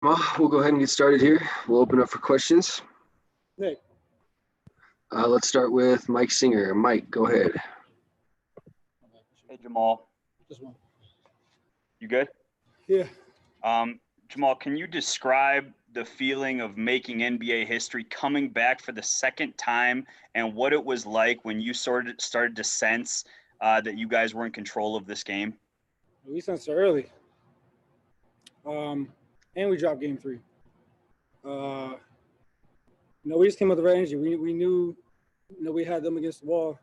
Well, we'll go ahead and get started here. We'll open up for questions. Nick. Let's start with Mike Singer. Mike, go ahead. Hey, Jamal. Just one. You good? Yeah. Jamal, can you describe the feeling of making NBA history, coming back for the second time, and what it was like when you started to sense that you guys were in control of this game? We sensed it early. And we dropped game 3. We just came with the right energy. We knew, we had them against the wall,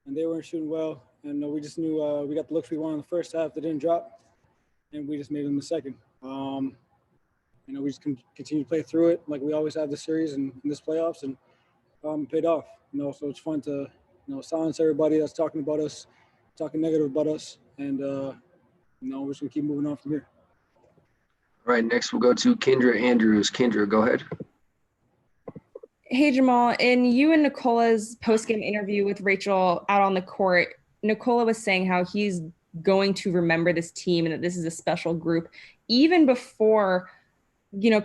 and they weren't shooting well. And we just knew we got the looks we wanted in the first half that didn't drop, and we just made them in the second. We just continue to play through it like we always have this series and in this playoffs, and it paid off. So it's fun to silence everybody that's talking about us, talking negative about us, and we're just gonna keep moving on from here. All right, next we'll go to Kendra Andrews. Kendra, go ahead. Hey, Jamal, in you and Nicola's postgame interview with Rachel out on the court, Nicola was saying how he's going to remember this team and that this is a special group. Even before,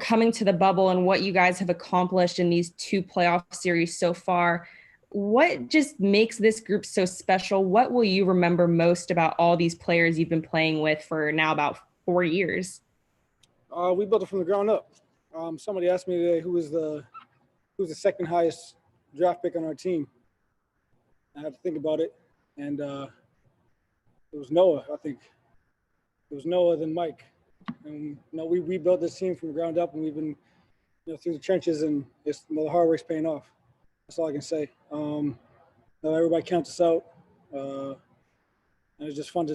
coming to the bubble and what you guys have accomplished in these 2 playoff series so far, what just makes this group so special? What will you remember most about all these players you've been playing with for now about 4 years? We built it from the ground up. Somebody asked me today who was the second highest draft pick on our team. I had to think about it, and it was Noah. I think it was Noah, then Mike. And we built this team from the ground up, and we've been through the trenches, and it's the hard work's paying off. That's all I can say. Everybody counts us out, and it's just fun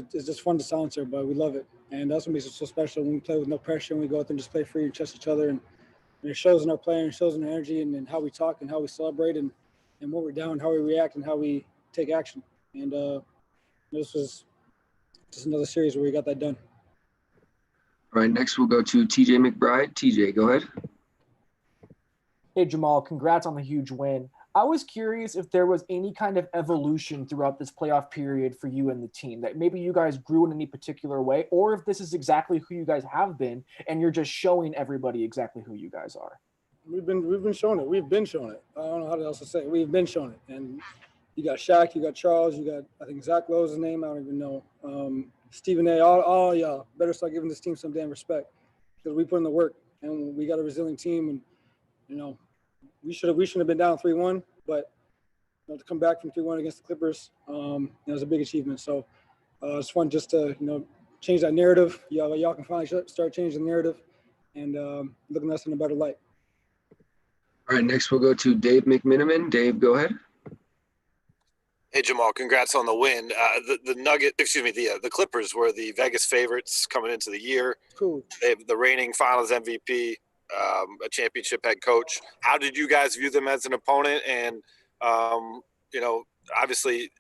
to silence everybody. We love it, and that's what makes it so special when we play with no pressure and we go out there and just play free and trust each other. And it shows in our play, and it shows in our energy, and how we talk and how we celebrate, and when we're down, how we react and how we take action. And this was just another series where we got that done. All right, next we'll go to TJ McBride. TJ, go ahead. Hey, Jamal, congrats on the huge win. I was curious if there was any kind of evolution throughout this playoff period for you and the team, that maybe you guys grew in any particular way, or if this is exactly who you guys have been and you're just showing everybody exactly who you guys are. We've been showing it. We've been showing it. I don't know how else to say it. We've been showing it. And you got Shaq, you got Charles, you got, I think Zach Lowe's his name, I don't even know. Stephen A, all y'all better start giving this team some damn respect, because we put in the work and we got a resilient team. And we shouldn't have been down 3-1, but to come back from 3-1 against the Clippers, it was a big achievement. So it's fun just to change that narrative. Y'all can finally start changing the narrative and looking at us in a better light. All right, next we'll go to Dave McMiniman. Dave, go ahead. Hey, Jamal, congrats on the win. The Clippers were the Vegas favorites coming into the year. Cool. They have the reigning Finals MVP, a championship head coach. How did you guys view them as an opponent? And obviously,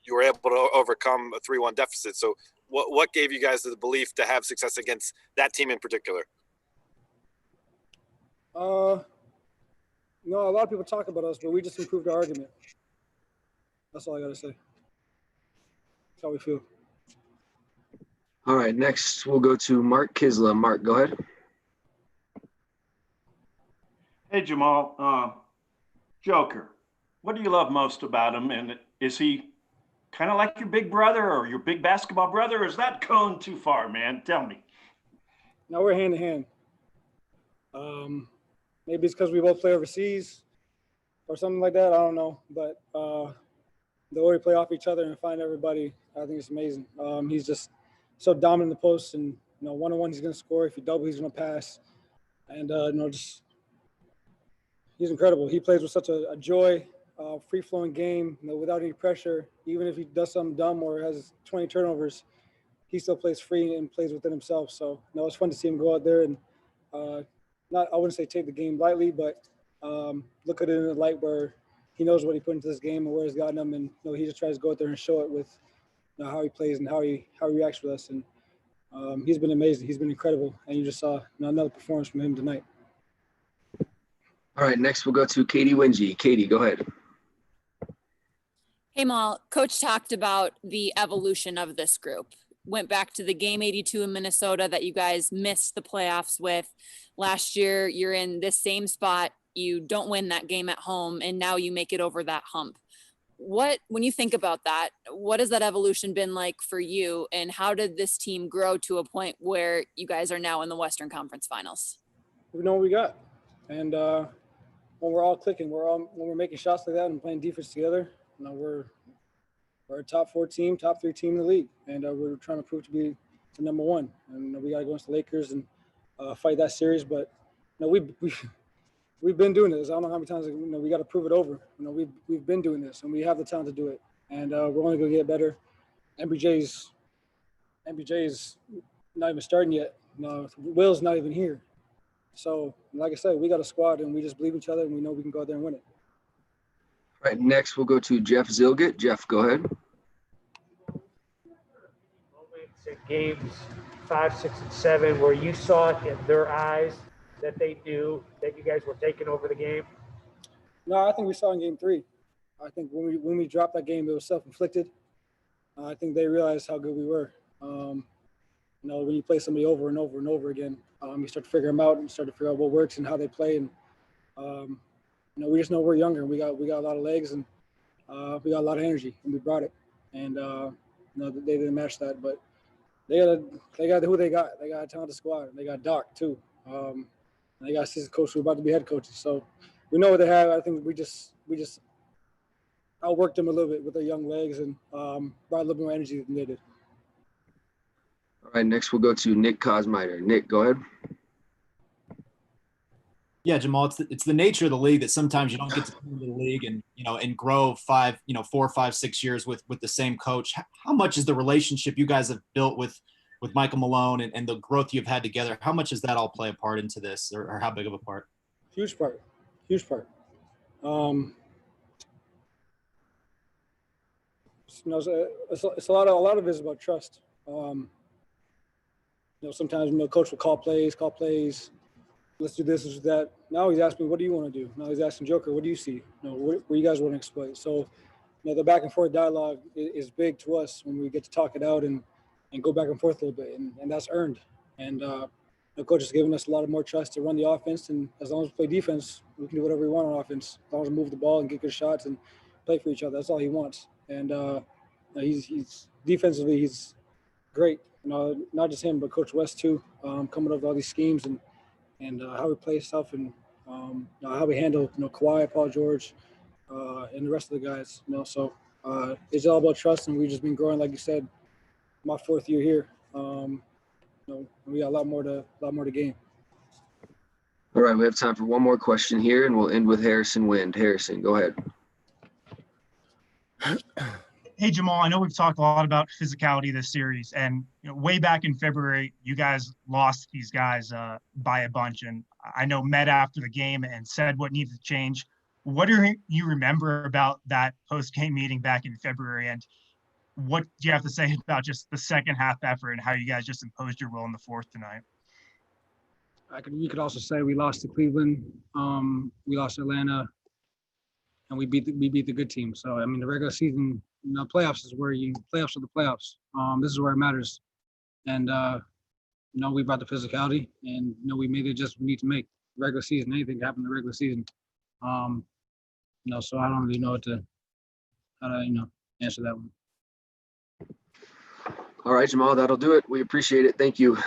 you were able to overcome a 3-1 deficit. So, what gave you guys the belief to have success against that team in particular? A lot of people talk about us, but we just improved our argument. That's all I got to say. That's how we feel. All right, next we'll go to Mark Kisla. Mark, go ahead. Hey, Jamal. Joker, what do you love most about him? And is he kind of like your big brother or your big basketball brother? Or is that going too far, man? Tell me. No, we're hand in hand. Maybe it's because we both play overseas or something like that. I don't know. But the way we play off each other and find everybody, I think it's amazing. He's just so dominant in the post, and one-on-one he's going to score. If you double, he's going to pass, and just he's incredible. He plays with such a joy, free-flowing game, without any pressure. Even if he does something dumb or has 20 turnovers, he still plays free and plays within himself. So it's fun to see him go out there and I wouldn't say take the game lightly, but look at it in a light where he knows what he put into this game and where he's gotten him, and he just tries to go out there and show it with how he plays and how he reacts with us. And he's been amazing. He's been incredible, and you just saw another performance from him tonight. All right, next we'll go to Katie Wingy. Katie, go ahead. Hey, Mal, Coach talked about the evolution of this group. went back to the game 82 in Minnesota that you guys missed the playoffs with. Last year, you're in this same spot. You don't win that game at home, and now you make it over that hump. When you think about that, what has that evolution been like for you, and how did this team grow to a point where you guys are now in the Western Conference Finals? We know what we got. And when we're all clicking, when we're making shots like that and playing defense together, we're a top 4 team, top 3 team in the league, and we're trying to prove to be the number 1. And we got to go against the Lakers and fight that series. But we've been doing this. I don't know how many times we got to prove it over. We've been doing this, and we have the talent to do it. And we're only going to get better. MBJ's not even starting yet. Will's not even here. So, like I said, we got a squad, and we just believe each other, and we know we can go out there and win it. All right, next we'll go to Jeff Zilgett. Jeff, go ahead. Moments in games 5, 6, and 7 where you saw it in their eyes that they knew that you guys were taking over the game? No, I think we saw in game 3. I think when we dropped that game, it was self-inflicted. I think they realized how good we were. When you play somebody over and over and over again, you start to figure them out and start to figure out what works and how they play. And we just know we're younger. We got a lot of legs, and we got a lot of energy, and we brought it. And they didn't match that, but they got who they got. They got a talented squad, and they got Doc too. And they got assistant coach who are about to be head coaches. So we know what they have. I think we just outworked them a little bit with their young legs and brought a little more energy than they did. All right, next we'll go to Nick Kosmider. Nick, go ahead. Yeah, Jamal, it's the nature of the league that sometimes you don't get to come into the league and grow 4, 5, 6 years with the same coach. How much is the relationship you guys have built with Michael Malone and the growth you've had together? How much does that all play a part into this, or how big of a part? Huge part. It's a lot of it is about trust. Sometimes coach will call plays. Let's do this, let's do that. Now he's asking me, what do you want to do? Now he's asking Joker, what do you see? What you guys want to exploit? So, the back and forth dialogue is big to us when we get to talk it out and go back and forth a little bit, and that's earned. And the coach has given us a lot of more trust to run the offense, and as long as we play defense, we can do whatever we want on offense. As long as we move the ball and get good shots and play for each other, that's all he wants. And he's defensively, he's great. Not just him, but Coach West too, coming up with all these schemes and how we play stuff and how we handle Kawhi, Paul George, and the rest of the guys. So it's all about trust, and we've just been growing, like you said. My 4th year here. We got a lot more to gain. All right, we have time for one more question here, and we'll end with Harrison Wind. Harrison, go ahead. Hey, Jamal, I know we've talked a lot about physicality this series, and way back in February, you guys lost these guys by a bunch, and I know met after the game and said what needed to change. What do you remember about that post-game meeting back in February, and what do you have to say about just the second half effort and how you guys just imposed your will in the 4th tonight? You could also say we lost to Cleveland, we lost to Atlanta, and we beat the good team. So the regular season, playoffs is where playoffs are the playoffs. This is where it matters. And we brought the physicality, and we made the adjustments we need to make. Regular season, anything can happen in the regular season. So I don't really know how to answer that one. All right, Jamal, that'll do it. We appreciate it. Thank you.